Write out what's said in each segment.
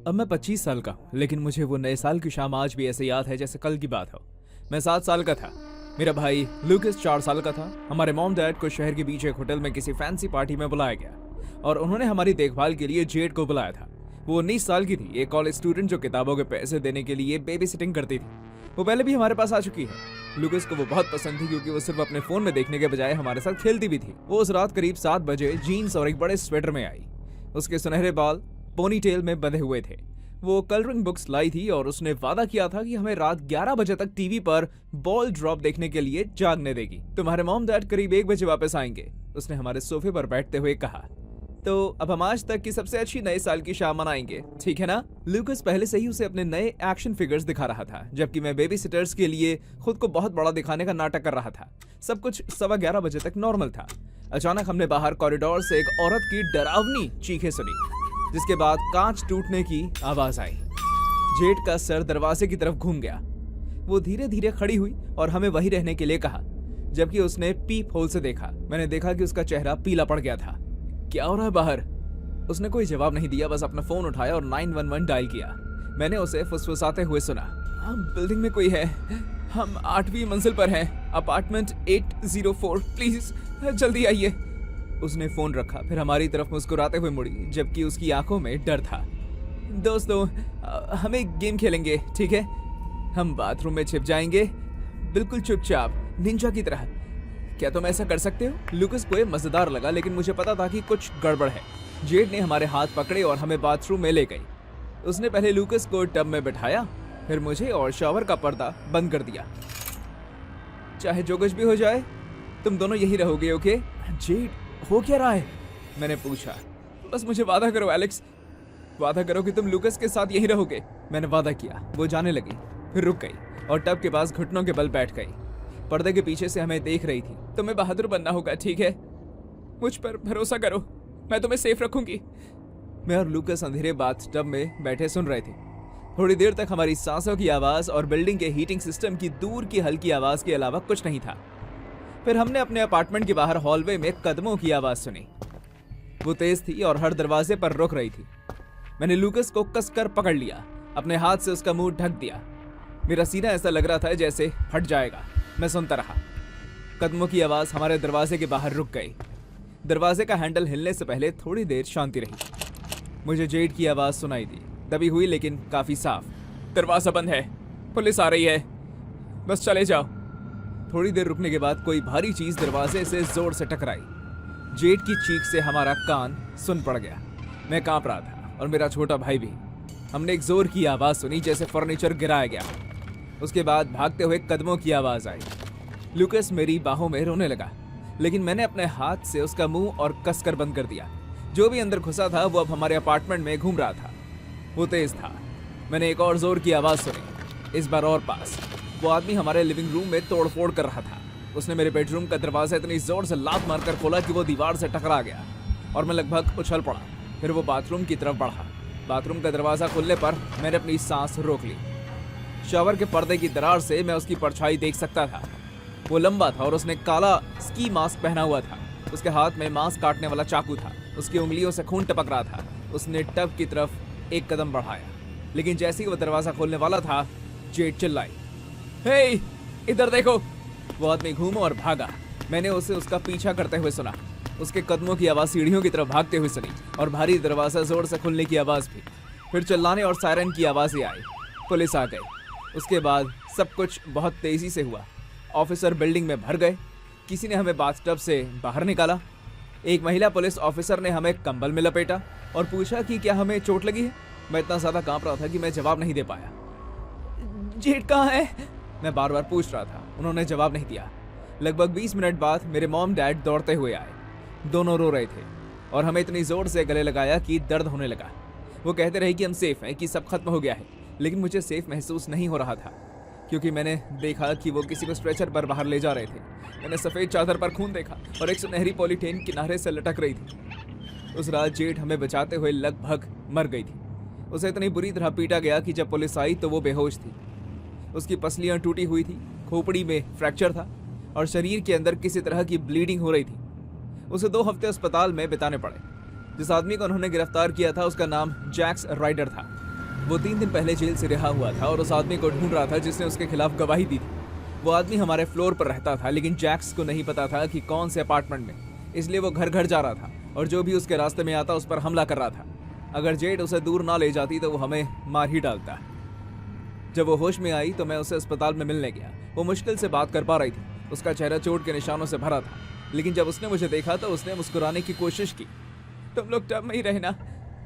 अब मैं 25 साल का हूं, लेकिन मुझे वो नए साल की शाम आज भी ऐसे याद है जैसे कल की बात हो। मैं 7 साल का था। मेरा भाई लूकस 4 साल का था। हमारे मॉम डैड को शहर के बीच एक होटल में किसी फैंसी पार्टी में बुलाया गया और उन्होंने हमारी देखभाल के लिए जेड को बुलाया था। वो 19 साल की थी, एक कॉलेज स्टूडेंट जो किताबों के पैसे देने के लिए बेबी सिटिंग करती थी। वो पहले भी हमारे पास आ चुकी है। लूकस को वो बहुत पसंद थी क्योंकि वो सिर्फ अपने फोन में देखने के बजाय हमारे साथ खेलती भी थी। वो उस रात करीब 7 बजे जीन्स और एक बड़े स्वेटर में आई। उसके सुनहरे बाल पोनी टेल में बंधे हुए थे। वो कलरिंग बुक्स लाई थी और उसने वादा किया था कि हमें रात 11 बजे तक टीवी पर बॉल ड्रॉप देखने के लिए जागने देगी। तुम्हारे मॉम डैड करीब 1 बजे वापस आएंगे, उसने हमारे सोफे पर बैठते हुए कहा। तो अब हम आज तक की सबसे अच्छी नए साल की शाम मनाएंगे, ठीक है ना? लूकस पहले से ही उसे अपने नए एक्शन फिगर्स दिखा रहा था, जबकि मैं बेबी सिटर्स के लिए खुद को बहुत बड़ा दिखाने का नाटक कर रहा था। सब कुछ 11:15 बजे तक नॉर्मल था। अचानक हमने बाहर कॉरिडोर से एक औरत की डरावनी चीखें सुनी, जिसके बाद कांच टूटने की आवाज आई। जेड का सर दरवाजे की तरफ घूम गया। वो धीरे धीरे खड़ी हुई और हमें वहीं रहने के लिए कहा, जबकि उसने पीप होल से देखा। मैंने देखा कि उसका चेहरा पीला पड़ गया था। क्या हो रहा है बाहर? उसने कोई जवाब नहीं दिया, बस अपना फोन उठाया और 911 डायल किया। मैंने उसे फुसफुसाते हुए सुना, हम बिल्डिंग में कोई है, हम 8वीं मंजिल पर हैं, अपार्टमेंट 804, प्लीज जल्दी आइए। उसने फोन रखा, फिर हमारी तरफ मुस्कुराते हुए मुड़ी, जबकि उसकी आंखों में डर था। दोस्तों, हम एक गेम खेलेंगे, ठीक है? हम बाथरूम में छिप जाएंगे, बिल्कुल चुपचाप, निंजा की तरह। क्या तुम ऐसा कर सकते हो? लूकस को ये मजेदार लगा, लेकिन मुझे पता था कि कुछ गड़बड़ है। जेड ने हमारे हाथ पकड़े और हमें बाथरूम में ले गई। उसने पहले लूकस को टब में बिठाया, फिर मुझे और शॉवर का पर्दा बंद कर दिया। चाहे जो कुछ भी हो जाए, तुम दोनों यही रहोगे, ओके? जेड, हो क्या रहा है? मैंने पूछा। बस मुझे वादा करो एलेक्स, वादा करो कि तुम लूकस के साथ यही रहोगे। मैंने वादा किया। वो जाने लगी, फिर रुक गई और टब के पास घुटनों के बल बैठ गई। पर्दे के पीछे से हमें देख रही थी। तुम्हें बहादुर बनना होगा, ठीक है? मुझ पर भरोसा करो, मैं तुम्हें सेफ रखूंगी। मैं और लूकस अंधेरे बाथ टब में बैठे सुन रहे थे। थोड़ी देर तक हमारी सांसों की आवाज और बिल्डिंग के हीटिंग सिस्टम की दूर की हल्की आवाज के अलावा कुछ नहीं था। फिर हमने अपने अपार्टमेंट के बाहर हॉलवे में कदमों की आवाज सुनी। वो तेज थी और हर दरवाजे पर रुक रही थी। मैंने लूकस को कसकर पकड़ लिया, अपने हाथ से उसका मुंह ढक दिया। मेरा सीना ऐसा लग रहा था जैसे फट जाएगा। मैं सुनता रहा। कदमों की आवाज हमारे दरवाजे के बाहर रुक गई। दरवाजे का हैंडल हिलने से पहले थोड़ी देर शांति रही। मुझे जेड की आवाज सुनाई दी, दबी हुई लेकिन काफी साफ। दरवाजा बंद है, पुलिस आ रही है, बस चले जाओ। थोड़ी देर रुकने के बाद कोई भारी चीज दरवाजे से जोर से टकराई। जेड की चीख से हमारा कान सुन पड़ गया। मैं कांप रहा था और मेरा छोटा भाई भी। हमने एक जोर की आवाज सुनी, जैसे फर्नीचर गिराया गया। उसके बाद भागते हुए कदमों की आवाज आई। लूकस मेरी बाहों में रोने लगा, लेकिन मैंने अपने हाथ से उसका मुंह और कसकर बंद कर दिया। जो भी अंदर घुसा था वो अब हमारे अपार्टमेंट में घूम रहा था। वो तेज था। मैंने एक और जोर की आवाज सुनी, इस बार और पास। वो आदमी हमारे लिविंग रूम में तोड़फोड़ कर रहा था। उसने मेरे बेडरूम का दरवाजा इतनी जोर से लात मारकर खोला कि वो दीवार से टकरा गया और मैं लगभग उछल पड़ा। फिर वो बाथरूम की तरफ बढ़ा। बाथरूम का दरवाजा खुलने पर मैंने अपनी सांस रोक ली। शॉवर के पर्दे की दरार से मैं उसकी परछाई देख सकता था। वो लंबा था और उसने काला स्की मास्क पहना हुआ था। उसके हाथ में मांस काटने वाला चाकू था। उसकी उंगलियों से खून टपक रहा था। उसने टब की तरफ एक कदम बढ़ाया, लेकिन जैसे ही वो दरवाजा खोलने वाला था, जेड चिल्लाई, हे, इधर देखो। वो आदमी घूमा और भागा। मैंने उसे उसका पीछा करते हुए सुना। उसके कदमों की आवाज सीढ़ियों की तरफ भागते हुए सुनी और भारी दरवाजा जोर से खुलने की आवाज भी। फिर चिल्लाने और सायरन की आवाजें आई। पुलिस आ गई। उसके बाद सब कुछ बहुत तेजी से हुआ। ऑफिसर बिल्डिंग में भर गए। किसी ने हमें बाथटब से बाहर निकाला। एक महिला पुलिस ऑफिसर ने हमें कंबल में लपेटा और पूछा कि क्या हमें चोट लगी है। मैं इतना ज्यादा कांप रहा था कि मैं जवाब नहीं दे पाया। जेड कहाँ है? मैं बार बार पूछ रहा था। उन्होंने जवाब नहीं दिया। लगभग 20 मिनट बाद मेरे मॉम डैड दौड़ते हुए आए। दोनों रो रहे थे और हमें इतनी जोर से गले लगाया कि दर्द होने लगा। वो कहते रहे कि हम सेफ हैं, कि सब खत्म हो गया है, लेकिन मुझे सेफ महसूस नहीं हो रहा था, क्योंकि मैंने देखा कि वो किसी को स्ट्रेचर पर बाहर ले जा रहे थे। मैंने सफ़ेद चादर पर खून देखा और एक सुनहरी पॉलीथीन किनारे से लटक रही थी। उस रात जेड हमें बचाते हुए लगभग मर गई थी। उसे इतनी बुरी तरह पीटा गया कि जब पुलिस आई तो वो बेहोश थी। उसकी पसलियाँ टूटी हुई थी, खोपड़ी में फ्रैक्चर था और शरीर के अंदर किसी तरह की ब्लीडिंग हो रही थी। उसे 2 हफ्ते अस्पताल में बिताने पड़े। जिस आदमी को उन्होंने गिरफ्तार किया था उसका नाम जैक्स राइडर था। वो 3 दिन पहले जेल से रिहा हुआ था और उस आदमी को ढूंढ रहा था जिसने उसके खिलाफ गवाही दी थी। वो आदमी हमारे फ्लोर पर रहता था, लेकिन जैक्स को नहीं पता था कि कौन से अपार्टमेंट में, इसलिए वो घर घर जा रहा था और जो भी उसके रास्ते में आता उस पर हमला कर रहा था। अगर जेड उसे दूर ना ले जाती तो वो हमें मार ही डालता। जब वो होश में आई तो मैं उसे अस्पताल में मिलने गया। वो मुश्किल से बात कर पा रही थी, उसका चेहरा चोट के निशानों से भरा था, लेकिन जब उसने मुझे देखा तो उसने मुस्कुराने की कोशिश की। तुम लोग टब में ही रहना,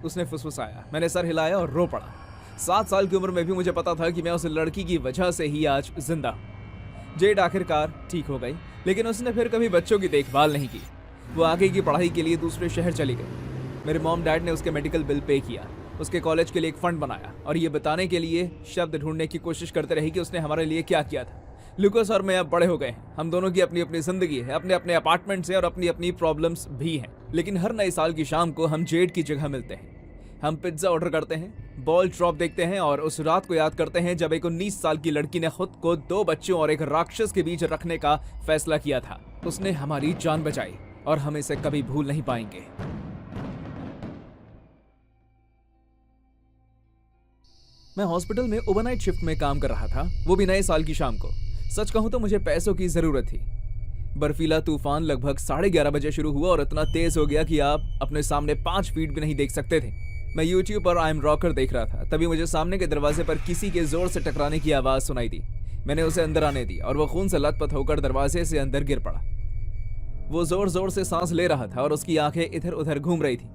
उसने फुसफुसाया। मैंने सर हिलाया और रो पड़ा। 7 साल की उम्र में भी मुझे पता था कि मैं उस लड़की की वजह से ही आज जिंदा हूं। जेड आखिरकार ठीक हो गई, लेकिन उसने फिर कभी बच्चों की देखभाल नहीं की। वो आगे की पढ़ाई के लिए दूसरे शहर चली गई। मेरे मॉम डैड ने उसके मेडिकल बिल पे किया, उसके कॉलेज के लिए एक फंड बनाया और ये बताने के लिए शब्द ढूंढने की कोशिश करते रही कि उसने हमारे लिए क्या किया था। लुकोस और मैं अब बड़े हो गए हैं। हम दोनों की अपनी अपनी जिंदगी है, अपने अपने अपार्टमेंट्स हैं और अपनी अपनी प्रॉब्लम्स भी हैं। लेकिन हर नए साल की शाम को हम जेड की जगह मिलते हैं। हम पिज्जा ऑर्डर करते हैं, बॉल ड्रॉप देखते हैं और उस रात को याद करते हैं जब एक 19 साल की लड़की ने खुद को 2 बच्चों और एक राक्षस के बीच रखने का फैसला किया था। उसने हमारी जान बचाई और हम इसे कभी भूल नहीं पाएंगे। मैं हॉस्पिटल में ओवरनाइट शिफ्ट में काम कर रहा था, वो भी नए साल की शाम को। सच कहूं तो मुझे पैसों की जरूरत थी। बर्फीला तूफान लगभग 11:30 बजे शुरू हुआ और इतना तेज हो गया कि आप अपने सामने 5 फीट भी नहीं देख सकते थे। मैं YouTube पर आई एम रॉकर देख रहा था, तभी मुझे सामने के दरवाजे पर किसी के जोर से टकराने की आवाज सुनाई दी। मैंने उसे अंदर आने दी और वो खून से लथपथ होकर दरवाजे से अंदर गिर पड़ा। वो जोर जोर से सांस ले रहा था और उसकी आंखें इधर उधर घूम रही थी।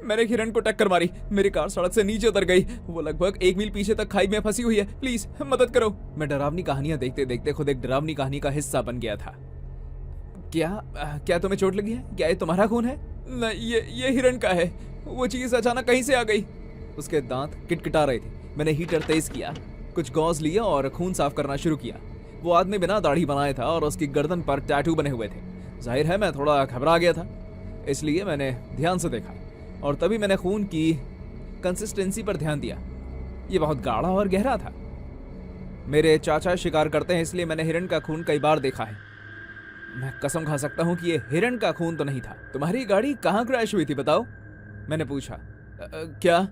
मैंने हिरण को टक्कर मारी, मेरी कार सड़क से नीचे उतर गई। वो लगभग 1 मील पीछे तक खाई में फंसी हुई है, प्लीज मदद करो। मैं डरावनी कहानियां देखते देखते खुद एक डरावनी कहानी का हिस्सा बन गया था। क्या तुम्हें चोट लगी है? क्या ये तुम्हारा खून है? नहीं, ये हिरण का है। वो चीज अचानक कहीं से आ गई। उसके दांत किटकिटा रहे थे। मैंने हीटर तेज किया, कुछ गॉज लिया और खून साफ करना शुरू किया। वो आदमी बिना दाढ़ी बनाए था और उसकी गर्दन पर टैटू बने हुए थे। जाहिर है मैं थोड़ा घबरा गया था, इसलिए मैंने ध्यान से देखा और तभी मैंने खून की कंसिस्टेंसी पर ध्यान दिया। ये बहुत गाढ़ा और गहरा था। मेरे चाचा शिकार करते हैं, इसलिए मैंने हिरण का खून कई बार देखा है। मैं कसम खा सकता हूँ कि ये हिरण का खून तो नहीं था। तुम्हारी गाड़ी कहाँ क्रैश हुई थी बताओ? मैंने पूछा। क्या?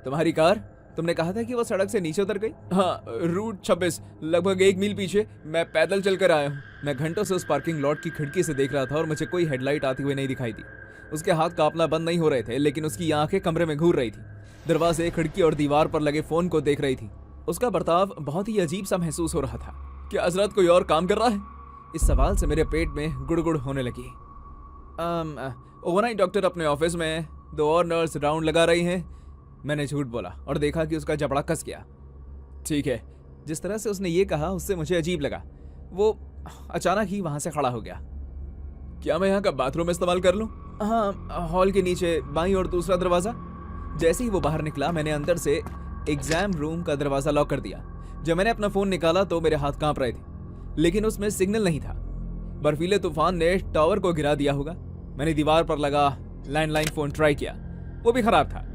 तुम्हारी कार? तुमने कहा था कि वो सड़क से नीचे उतर गई। हाँ, रूट 26, लगभग 1 मील पीछे। मैं पैदल चलकर आया हूँ। मैं घंटों से उस पार्किंग लॉट की खिड़की से देख रहा था और मुझे कोई हेडलाइट आती हुई नहीं दिखाई दी। उसके हाथ कांपना बंद नहीं हो रहे थे, लेकिन उसकी आंखें कमरे में घूर रही थी। दरवाजे, खिड़की और दीवार पर लगे फोन को देख रही थी। उसका बर्ताव बहुत ही अजीब सा महसूस हो रहा था। क्या हजरत कोई और काम कर रहा है? इस सवाल से मेरे पेट में गुड़गुड़ होने लगी। ओवरनाइट डॉक्टर अपने ऑफिस में, 2 और नर्स राउंड लगा रही हैं। मैंने झूठ बोला और देखा कि उसका जबड़ा कस गया। ठीक है। जिस तरह से उसने ये कहा उससे मुझे अजीब लगा। वो अचानक ही वहां से खड़ा हो गया। क्या मैं यहाँ का बाथरूम इस्तेमाल कर लूँ? हाँ, हॉल के नीचे बाईं और दूसरा दरवाजा। जैसे ही वो बाहर निकला मैंने अंदर से एग्जाम रूम का दरवाजा लॉक कर दिया। जब मैंने अपना फोन निकाला तो मेरे हाथ कांप रहे थे, लेकिन उसमें सिग्नल नहीं था। बर्फीले तूफान ने टावर को गिरा दिया होगा। मैंने दीवार पर लगा लैंडलाइन फोन ट्राई किया, वो भी खराब था।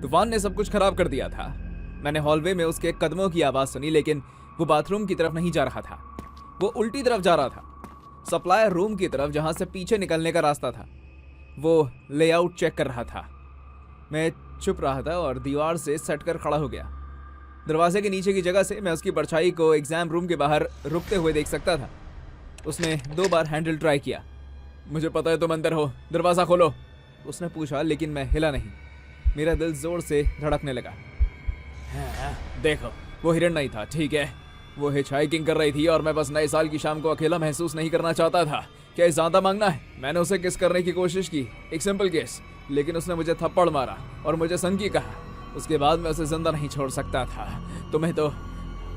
तूफान ने सब कुछ खराब कर दिया था। मैंने हॉलवे में उसके कदमों की आवाज सुनी, लेकिन वो बाथरूम की तरफ नहीं जा रहा था। वो उल्टी तरफ जा रहा था, सप्लायर रूम की तरफ, जहां से पीछे निकलने का रास्ता था। वो लेआउट चेक कर रहा था। मैं चुप रहा था और दीवार से सटकर खड़ा हो गया। दरवाजे के नीचे की जगह से मैं उसकी परछाई को एग्जाम रूम के बाहर रुकते हुए देख सकता था। उसने 2 बार हैंडल ट्राई किया। मुझे पता है तुम अंदर हो, दरवाजा खोलो, उसने पूछा, लेकिन मैं हिला नहीं। मेरा दिल जोर से धड़कने लगा। देखो, वो हिरण नहीं था, ठीक है? वो हिचहाइकिंग कर रही थी और मैं बस नए साल की शाम को अकेला महसूस नहीं करना चाहता था। क्या ज्यादा मांगना है? मैंने उसे किस करने की कोशिश की, एक सिंपल केस, लेकिन उसने मुझे थप्पड़ मारा और मुझे संकी कहा। उसके बाद मैं उसे जिंदा नहीं छोड़ सकता था। तुम्हें तो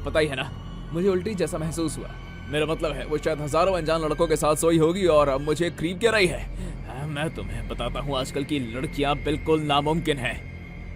पता ही है ना। मुझे उल्टी जैसा महसूस हुआ। मेरा मतलब है वो शायद हजारों अनजान लड़कों के साथ सोई होगी और अब मुझे क्रीप कर रही है। मैं तुम्हें बताता हूँ, आजकल की लड़कियां बिल्कुल नामुमकिन है।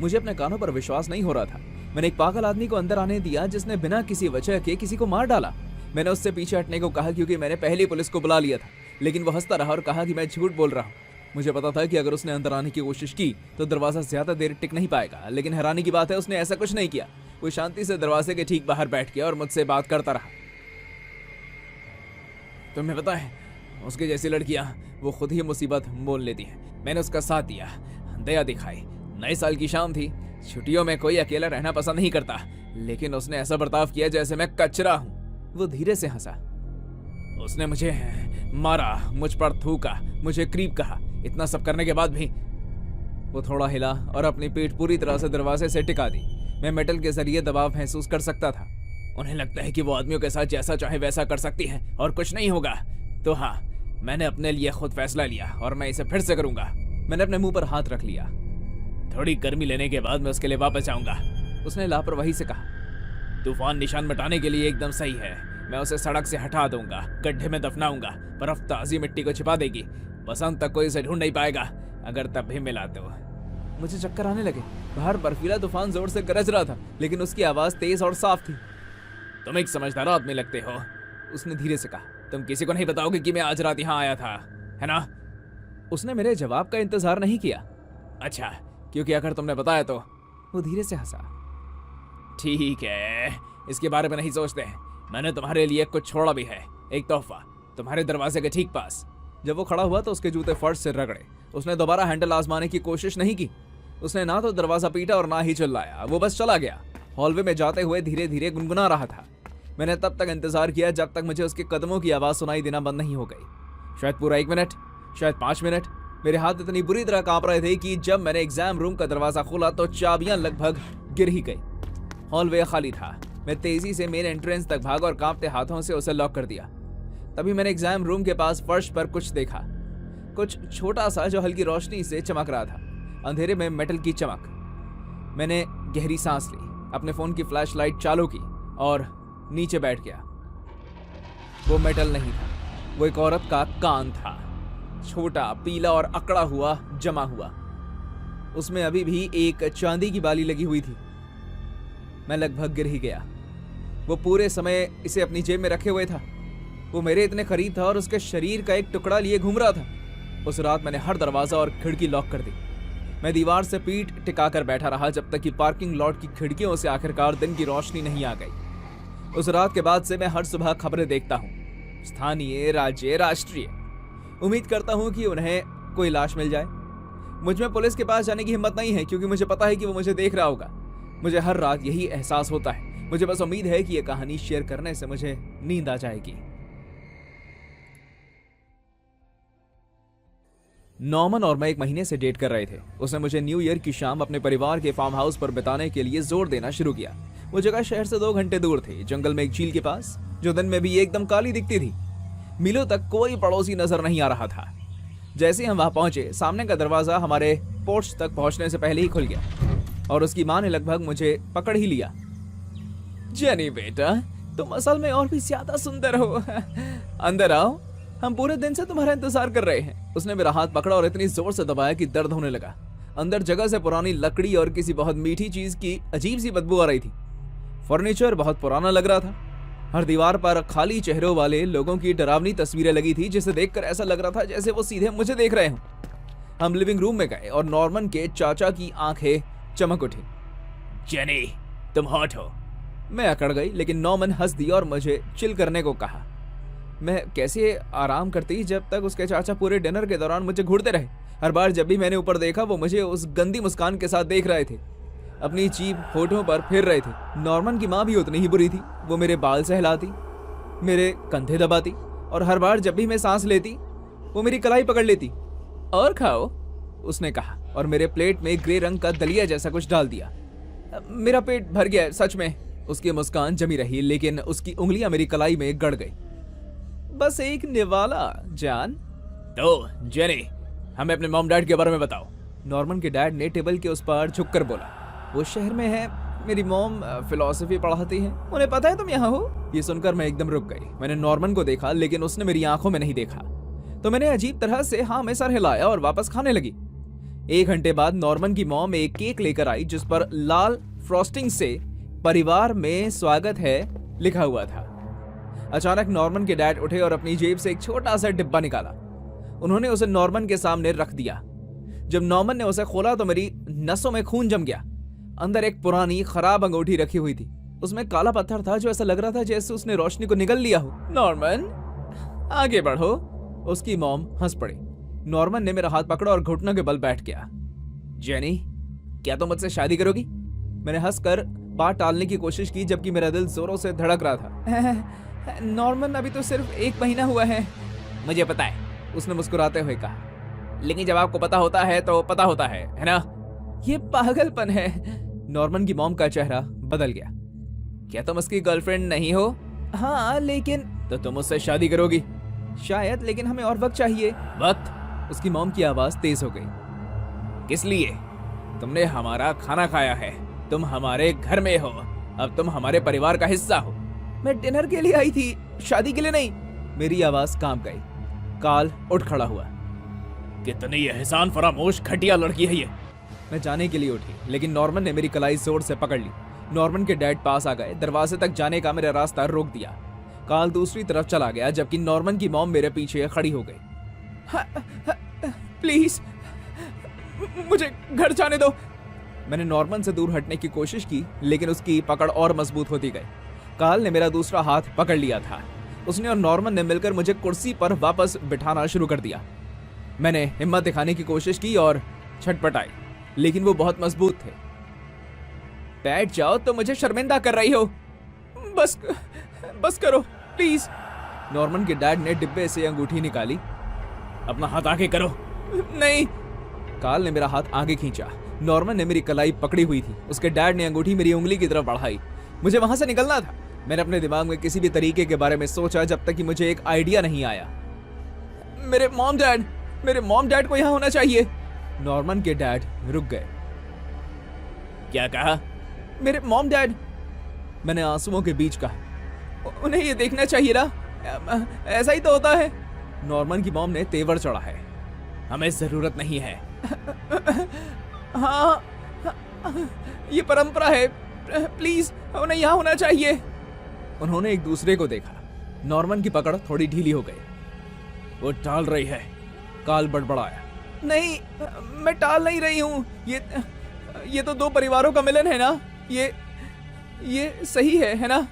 मुझे अपने कानों पर विश्वास नहीं हो रहा था। मैंने एक पागल आदमी को अंदर आने दिया जिसने बिना किसी वजह के किसी को मार डाला। मैंने उससे पीछे हटने को कहा क्योंकि मैंने पहले पुलिस को बुला लिया था, लेकिन वो हंसता रहा और कहा कि मैं झूठ बोल रहा हूँ। मुझे पता था कि अगर उसने अंदर आने की कोशिश की तो दरवाजा ज्यादा देर टिक नहीं पाएगा, लेकिन हैरानी की बात है उसने ऐसा कुछ नहीं किया। वो शांति से दरवाजे के ठीक बाहर बैठ गया और मुझसे बात करता रहा। तुम्हें पता है, उसकी जैसी लड़कियां वो खुद ही मुसीबत मोल लेती हैं। मैंने उसका साथ दिया, दया दिखाई। नए साल की शाम थी, छुट्टियों में कोई अकेला रहना पसंद नहीं करता, लेकिन उसने ऐसा बर्ताव किया जैसे मैं कचरा हूं। वो धीरे से हंसा। उसने मुझे मारा, मुझ पर थूका, मुझे क्रीप कहा। इतना सब करने के बाद भी वो थोड़ा हिला और अपनी पीठ पूरी तरह से दरवाजे से टिका दी। मैं मेटल के जरिए दबाव महसूस कर सकता था। उन्हें लगता है कि वो आदमियों के साथ जैसा चाहे वैसा कर सकती है और कुछ नहीं होगा। तो हाँ, मैंने अपने लिए खुद फैसला लिया और मैं इसे फिर से करूंगा। मैंने अपने मुंह पर हाथ रख लिया। थोड़ी गर्मी लेने के बाद मैं उसके लिए वापस आऊंगा, उसने लापरवाही से कहा। तूफान निशान मिटाने के लिए एकदम सही है। मैं उसे सड़क से हटा दूंगा, गड्ढे में दफनाऊंगा। बर्फ ताजी मिट्टी को छिपा देगी। बसंत तक कोई इसे ढूंढ नहीं पाएगा। अगर तब भी मिला तो। मुझे चक्कर आने लगे। बाहर बर्फीला तूफान जोर से गरज रहा था, लेकिन उसकी आवाज तेज और साफ थी। तुम एक समझदार आदमी लगते हो, उसने धीरे से कहा। तुम किसी को नहीं बताओगे कि मैं आज रात यहाँ आया था, है ना? उसने मेरे जवाब का इंतजार नहीं किया। अच्छा, क्योंकि अगर तुमने बताया तो। वो धीरे से हंसा। ठीक है, इसके बारे में नहीं सोचते। मैंने तुम्हारे लिए कुछ छोड़ा भी है, एक तोहफा, तुम्हारे दरवाजे के ठीक पास। जब वो खड़ा हुआ तो उसके जूते फर्श से रगड़े। उसने दोबारा हैंडल आजमाने की कोशिश नहीं की। उसने ना तो दरवाजा पीटा और ना ही चिल्लाया। वो बस चला गया। हॉलवे में जाते हुए धीरे धीरे गुनगुना रहा था। मैंने तब तक इंतजार किया जब तक मुझे उसके कदमों की आवाज सुनाई देना बंद नहीं हो गई। शायद पूरा 1 मिनट, शायद 5 मिनट। मेरे हाथ इतनी बुरी तरह कांप रहे थे कि जब मैंने एग्जाम रूम का दरवाजा खोला तो चाबियां लगभग गिर ही गई। हॉलवे खाली था। मैं तेजी से मेन एंट्रेंस तक भागा और कांपते हाथों से उसे लॉक कर दिया। तभी मैंने एग्जाम रूम के पास फर्श पर कुछ देखा, कुछ छोटा सा जो हल्की रोशनी से चमक रहा था। अंधेरे में मेटल की चमक। मैंने गहरी सांस ली, अपने फोन की फ्लैशलाइट चालू की और नीचे बैठ गया। वो मेटल नहीं था, वो एक औरत का कान था, छोटा, पीला और अकड़ा हुआ, जमा हुआ। उसमें अभी भी एक चांदी की बाली लगी हुई थी। मैं लगभग गिर ही गया। वो पूरे समय इसे अपनी जेब में रखे हुए था। वो मेरे इतने करीब था और उसके शरीर का एक टुकड़ा लिए घूम रहा था। उस रात मैंने हर दरवाजा और खिड़की लॉक कर दी। मैं दीवार से पीठ टिकाकर बैठा रहा जब तक कि पार्किंग लॉट की खिड़कियों से आखिरकार दिन की रोशनी नहीं आ गई। उस रात के बाद से मैं हर सुबह खबरें देखता हूँ, स्थानीय, राज्य, राष्ट्रीय। उम्मीद करता हूँ कि उन्हें कोई लाश मिल जाए। मुझ में पुलिस के पास जाने की हिम्मत नहीं है, क्योंकि मुझे पता है कि वो मुझे देख रहा होगा। मुझे हर रात यही एहसास होता है। मुझे बस उम्मीद है कि यह कहानी शेयर करने से मुझे नींद आ जाएगी। नॉर्मन और मैं 1 महीने से डेट कर रहे थे। उसने मुझे न्यू ईयर की शाम अपने परिवार के फार्म हाउस पर बिताने के लिए जोर देना शुरू किया। वो जगह शहर से 2 घंटे दूर थी, जंगल में एक झील के पास, जो दिन में भी एकदम काली दिखती थी। मीलों तक कोई पड़ोसी नजर नहीं आ रहा था। जैसे हम वहां पहुंचे, सामने का दरवाजा हमारे पोर्च तक पहुंचने से पहले ही खुल गया और उसकी मां ने लगभग मुझे पकड़ ही लिया। जेनी बेटा, तुम असल में और भी ज्यादा सुंदर हो। अंदर आओ, हम पूरे दिन से तुम्हारा इंतजार कर रहे हैं। उसने मेरा हाथ पकड़ा और इतनी जोर से दबाया कि दर्द होने लगा। अंदर जगह से पुरानी लकड़ी और किसी बहुत मीठी चीज की अजीब सी बदबू आ रही थी। फर्नीचर बहुत पुराना लग रहा था। हर दीवार पर खाली चेहरों वाले लोगों की डरावनी तस्वीरें लगी थी, जिसे देखकर ऐसा लग रहा था जैसे वो सीधे मुझे देख रहे हों। हम लिविंग रूम में गए और नॉर्मन के चाचा की आंखें चमक उठी। जेनी, तुम हॉट हो। मैं अकड़ गई, लेकिन नॉर्मन हंस दी और मुझे चिल करने को कहा। मैं कैसे आराम करती जब तक उसके चाचा पूरे डिनर के दौरान मुझे घूरते रहे। हर बार जब भी मैंने ऊपर देखा, वो मुझे उस गंदी मुस्कान के साथ देख रहे थे, अपनी जीभ होठों पर फेर रहे थे। नॉर्मन की माँ भी उतनी ही बुरी थी। वो मेरे बाल सहलाती, मेरे कंधे दबाती और हर बार जब भी मैं सांस लेती, वो मेरी कलाई पकड़ लेती। और खाओ, उसने कहा और मेरे प्लेट में ग्रे रंग का दलिया जैसा कुछ डाल दिया। मेरा पेट भर गया, सच में। उसकी मुस्कान जमी रही, लेकिन उसकी उंगलियां मेरी कलाई में गड़ गई। बस एक निवाला, जान। तो जेनी, हमें अपने मॉम डैड के बारे में बताओ। नॉर्मन के डैड ने टेबल के उस पार झुककर बोला। वो शहर में है। मेरी मॉम फिलॉसफी पढ़ाती है। उन्हें पता है तुम यहाँ हो? ये सुनकर मैं एकदम रुक गई। मैंने नॉर्मन को देखा, लेकिन उसने मेरी आंखों में नहीं देखा। तो मैंने अजीब तरह से हाँ में सर हिलाया और वापस खाने लगी। 1 घंटे बाद नॉर्मन की मॉम एक केक लेकर आई, जिस पर लाल फ्रॉस्टिंग से परिवार में स्वागत है लिखा हुआ था। अचानक नॉर्मन के डैड उठे और अपनी जेब से एक छोटा सा डिब्बा निकाला। उन्होंने उसे नॉर्मन के सामने रख दिया। जब नॉर्मन ने उसे खोला तो मेरी नसों में खून जम गया। अंदर एक पुरानी खराब अंगूठी रखी हुई थी। उसमें काला पत्थर था जो ऐसा लग रहा था जैसे उसने रोशनी को निगल लिया हो। नॉर्मन, आगे बढ़ो। उसकी मॉम हंस पड़ी। नॉर्मन ने मेरा हाथ पकड़ा और घुटनों के बल बैठ गया। जेनी, क्या तुम मुझसे शादी करोगी? मैंने हंसकर बात टालने की कोशिश की जबकि मेरा दिल जोरों से धड़क रहा था। नॉर्मन, अभी तो सिर्फ 1 महीना हुआ है। मुझे पता है, उसने मुस्कुराते हुए कहा, लेकिन जब आपको पता होता है तो पता होता है ना? ये पागलपन है। नॉर्मन की मॉम का चेहरा बदल गया। क्या तुम उसकी गर्लफ्रेंड नहीं हो? हाँ, लेकिन तो तुम उससे शादी करोगी? शायद, लेकिन हमें और वक्त चाहिए। वक्त? उसकी मॉम की आवाज तेज हो गई। किस लिए? तुमने हमारा खाना खाया है, तुम हमारे घर में हो, अब तुम हमारे परिवार का हिस्सा हो। मैं डिनर के लिए आई थी, शादी के लिए नहीं। मेरी आवाज कांप गई। काल उठ खड़ा हुआ। कितनी एहसान फरामोश घटिया लड़की है ये। मैं जाने के लिए उठी, लेकिन नॉर्मन ने मेरी कलाई जोर से पकड़ ली। नॉर्मन के डैड पास आ गए, दरवाजे तक जाने का मेरा रास्ता रोक दिया। काल दूसरी तरफ चला गया जबकि नॉर्मन की मॉम मेरे पीछे खड़ी हो गई। प्लीज मुझे घर जाने दो। मैंने नॉर्मन से दूर हटने की कोशिश की, लेकिन उसकी पकड़ और मजबूत होती गई। काल ने मेरा दूसरा हाथ पकड़ लिया था। उसने और नॉर्मन ने मिलकर मुझे कुर्सी पर वापस बिठाना शुरू कर दिया। मैंने हिम्मत दिखाने की कोशिश की और छटपटाई, लेकिन वो बहुत मजबूत थे। बैठ जाओ, तो मुझे शर्मिंदा कर रही हो। बस करो प्लीज। नॉर्मन के डैड ने डिब्बे से अंगूठी निकाली। अपना हाथ आगे करो। नहीं। काल ने मेरा हाथ आगे खींचा। नॉर्मन ने मेरी कलाई पकड़ी हुई थी। उसके डैड ने अंगूठी मेरी उंगली की तरफ बढ़ाई। मुझे वहां से निकलना था। मैंने अपने दिमाग में किसी भी तरीके के बारे में सोचा जब तक कि मुझे एक आइडिया नहीं आया। मेरे मॉम डैड को यहाँ होना चाहिए। नॉर्मन के डैड रुक गए। क्या कहा? मेरे मॉम डैड। मैंने आंसुओं के बीच कहा, उन्हें ये देखना चाहिए ना, ऐसा ही तो होता है। नॉर्मन की मॉम ने तेवर चढ़ा है। हमें जरूरत नहीं है। हाँ, ये परंपरा है, प्लीज उन्हें यहाँ होना चाहिए। उन्होंने एक दूसरे को देखा। नॉर्मन की पकड़ थोड़ी ढीली हो गई। वो टाल रही है। काल बड़बड़ाया। नहीं, मैं टाल नहीं रही हूँ। ये तो 2 परिवारों का मिलन है ना। ये सही है ना?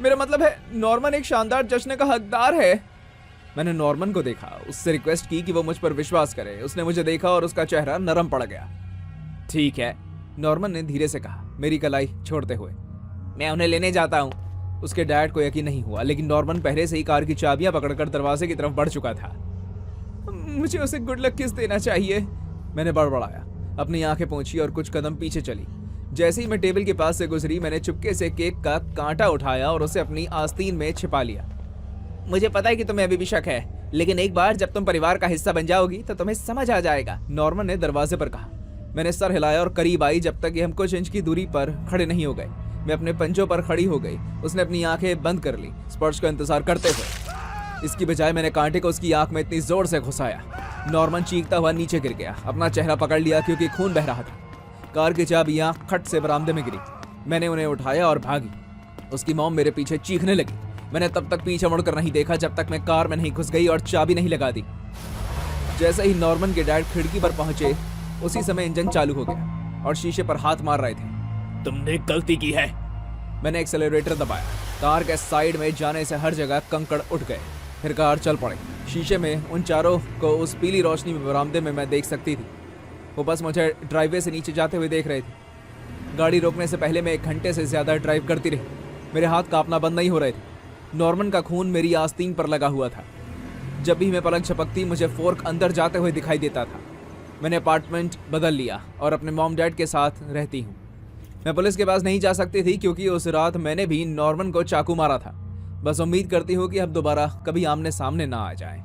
मेरा मतलब है, नॉर्मन एक शानदार जश्न का हकदार है। मैंने नॉर्मन को देखा, उससे रिक्वेस्ट की कि वो मुझ पर विश्वास करे। उसने मुझे देखा और उसका चेहरा नरम पड़ गया। ठीक है, नॉर्मन ने धीरे से कहा, मेरी कलाई छोड़ते हुए। मैं उन्हें लेने जाता हूँ। उसके डैड को यकीन नहीं हुआ, लेकिन नॉर्मन पहले से ही कार की चाबियां पकड़कर दरवाजे की तरफ बढ़ चुका था। मुझे उसे गुड लक किस देना चाहिए, मैंने बड़बड़ाया। अपनी आंखें पोंछी और कुछ कदम पीछे चली। जैसे ही मैं टेबल के पास से गुजरी, मैंने चुपके से केक का कांटा उठाया और उसे अपनी आस्तीन में छिपा लिया। मुझे पता है कि तुम्हें अभी भी शक है, लेकिन एक बार जब तुम परिवार का हिस्सा बन जाओगी तो तुम्हें समझ आ जाएगा, नॉर्मन ने दरवाजे पर कहा। मैंने सर हिलाया और करीब आई जब तक कि हम कुछ इंच की दूरी पर खड़े नहीं हो गए। मैं अपने पंजों पर खड़ी हो गई। उसने अपनी आंखें बंद कर ली, स्पर्श का इंतजार करते हुए। इसकी बजाय मैंने कांटे को उसकी आंख में इतनी जोर से घुसाया, नॉर्मन चीखता हुआ नीचे गिर गया। अपना चेहरा पकड़ लिया क्योंकि खून बह रहा था। कार की चाबियां खट से बरामदे में गिरी। मैंने उन्हें उठाया और भागी। उसकी मॉम मेरे पीछे चीखने लगी। मैंने तब तक पीछे मुड़कर नहीं देखा जब तक मैं कार में नहीं घुस गई और चाबी नहीं लगा दी। जैसे ही नॉर्मन के डैड खिड़की पर पहुंचे, उसी समय इंजन चालू हो गया और शीशे पर हाथ मार रहे थे। तुमने गलती की है। मैंने एक्सेलरेटर दबाया। कार के साइड में जाने से हर जगह कंकड़ उठ गए। फिर कार चल पड़ी। शीशे में उन चारों को उस पीली रोशनी में बरामदे में मैं देख सकती थी। वो बस मुझे ड्राइववे से नीचे जाते हुए देख रहे थे। गाड़ी रोकने से पहले मैं 1 घंटे से ज्यादा ड्राइव करती रही। मेरे हाथ कांपना बंद नहीं हो रहे थे। नॉर्मन का खून मेरी आस्तीन पर लगा हुआ था। जब भी मैं पलक झपकती, मुझे फोर्क अंदर जाते हुए दिखाई देता था। मैंने अपार्टमेंट बदल लिया और अपने मॉम डैड के साथ रहती हूँ। मैं पुलिस के पास नहीं जा सकती थी क्योंकि उस रात मैंने भी नॉर्मन को चाकू मारा था। बस उम्मीद करती हूँ कि अब दोबारा कभी आमने सामने ना आ जाए।